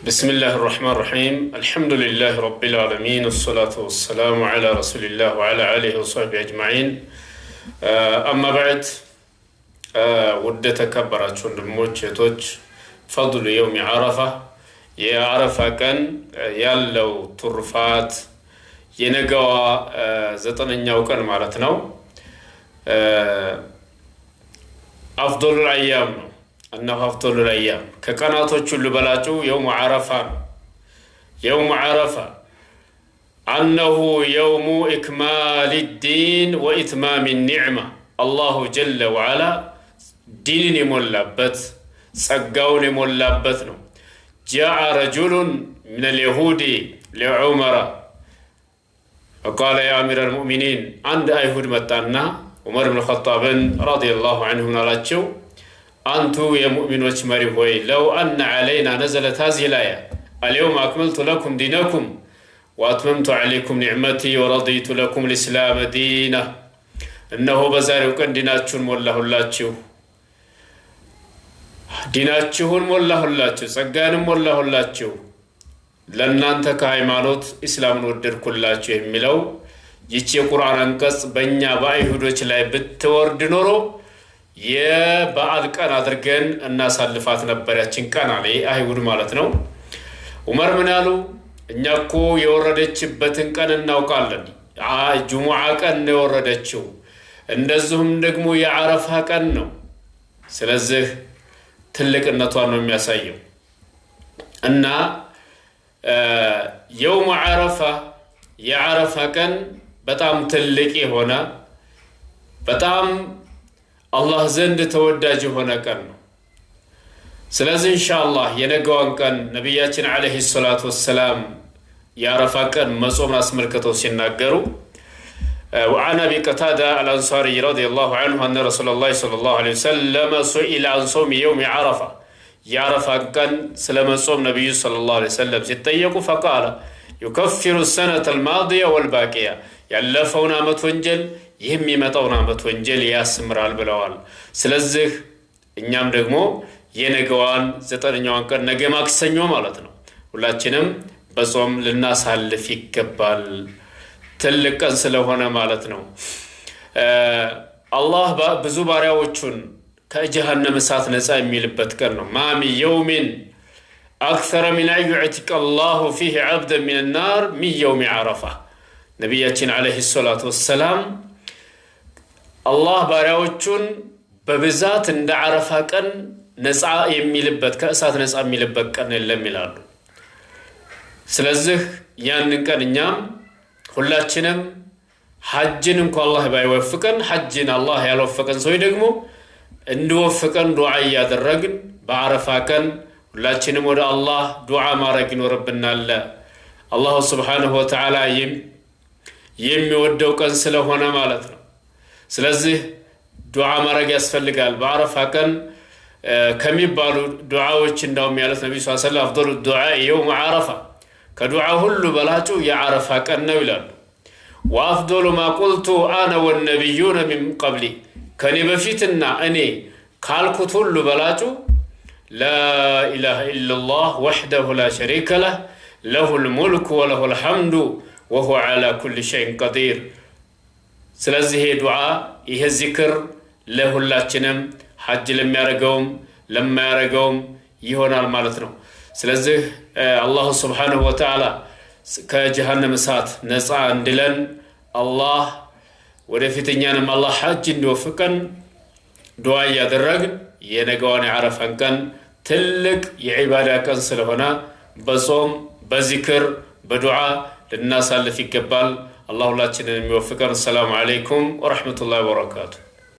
بسم الله الرحمن الرحيم الحمد لله رب العالمين والصلاة والسلام على رسول الله وعلى آله وصحبه أجمعين أما بعد ودت كبرات الموجة فضل يوم عرفة يا عرفة كان يالو ترفات ينقوا زتن يوكن مالتنا أفضل الأيام أنه أفضل الأيام كقناتو كل بلاجو يوم عرفة أنه يوم إكمال الدين وإتمام النعمة الله جل وعلا دين ملابت سقاون ملابتنا جاء رجل من اليهود لعمر وقال يا أمير المؤمنين عند أيهود متانا عمر بن الخطاب رضي الله عنه نالاتشو أنتو يا مؤمن وشماري هوي لو أن علينا نزلت هذه الآية اليوم أكملت لكم دينكم وأتممت عليكم نعمتي ورضيت لكم الإسلام دينا إنه بزاري وكان ديناتشون والله اللاتشو ديناتشون والله اللاتشو سقانم والله اللاتشو لأن أنت كايمانوت إسلام ودر كلاتشو يميلو يتشي قرآن انقص بنيا بايهودوش لاي بتورد نورو የበዓል ቀን አድርገን እናሳልፋት ነበር ያችን ቀን አለ አይሁድ ማለት ነው ዑመር ምን ያሉ እኛኮ የወረደችበትን ቀን እናውቃለን ጁሙዓ ቀን ነው የወረደችው እንደዚሁም ደግሞ የዓረፋ ቀን ነው ስለዚህ ትልቅነቷን ነው የሚያሳየው እና የውም ዓረፋ የዓረፋ ቀን በጣም ትልቅ የሆነ በጣም الله زند توداج هنا كان سلازم إن شاء الله ينقوان كان نبياتنا عليه الصلاة والسلام يعرف كان مصوم ناس مركتو سنناقروا وعن أبي قتادة الأنصاري رضي الله عنه أن رسول الله صلى الله عليه وسلم سئل عن صوم يوم عرفة يعرف كان سلام صوم نبي صلى الله عليه وسلم ستيق فقال يكفر السنة الماضية والباقية يلفونا متونجل ይህም የመጣውን አመት ወንጀል ያስምራል ብለዋል ስለዚህ እኛም ደግሞ የነገዋን 9ኛዋን ቀን ነገ ማክሰኞ ማለት ነው ሁላችንም በጾም ልናሳልፍ ይገባል ትልቅ ቀን ስለሆነ ማለት ነው አላህ ብዙ ባሪያዎቹን ከጀሃነም እሳት ነፃ የሚልበት ቀን ነው ማሚ يومን اكثر من ان يعتق الله فيه عبدا من النار من يوم عرفه ነብያችን አለይሂ ሰላቱ ወሰለም الله ባሪያዎቹን በብዛት እንደ ዓረፋ ቀን ነፃ የሚልበት ከእሳት ነፃ የሚልበት ቀን የለም ይላሉ ስለዚህ ያንን ቀን እኛም ሁላችንም ሐጅን እንኳን አላህ ባይወፍቀን ሐጅን አላህ ያልወፈቀን ሰው ደግሞ እንዲወፍቀን ዱዓ ያደረግን በዓረፋ ቀን ሁላችንም ወደ አላህ ዱዓ ማድረግ ይኖርብናል አላህ Subhanahu Wa Ta'ala የሚወደው ቀን ስለሆነ ማለት ነው ስለዚህ ዱዓ ማድረግ ያስፈልጋል በዓረፋ ቀን ከሚባሉ ዱዓዎች እንደውም ያሉት ነብዩ ሰለላሁ ዐለይሂ ወሰለም አፍضل الدعاء يوم عرفه ከዱዓ ሁሉ በላጩ የዓረፋ ቀን ነው ይላሉ وافضل ما قلت انا والنبيون من قبلي ከኔ በፊትና እኔ ካልኩት ሁሉ በላጩ لا اله الا الله وحده لا شريك له له الملك وله الحمد وهو على كل شيء قدير ስለዚህ ዱዓ ይሄ ዚክር ለሁላችንም ሐጅ ለሚያረጋውም ለማያረጋውም ይሆናል ማለት ነው ስለዚህ አላህ Subhanahu Wa Ta'ala ከጀሃነም እሳት ነፃ እንድለን አላህ ወደፊትኛንም አላህ ሐጅ እንዲወፍቀን ዱዓ ያደረግን የነገዋን የዓረፋን ቀን ትልቅ የዒባዳ ቀን ስለሆነ በጾም በዚክር በዱዓ ልናሳልፍ ይገባል الله لا تشنن يوفقنا السلام عليكم ورحمة الله وبركاته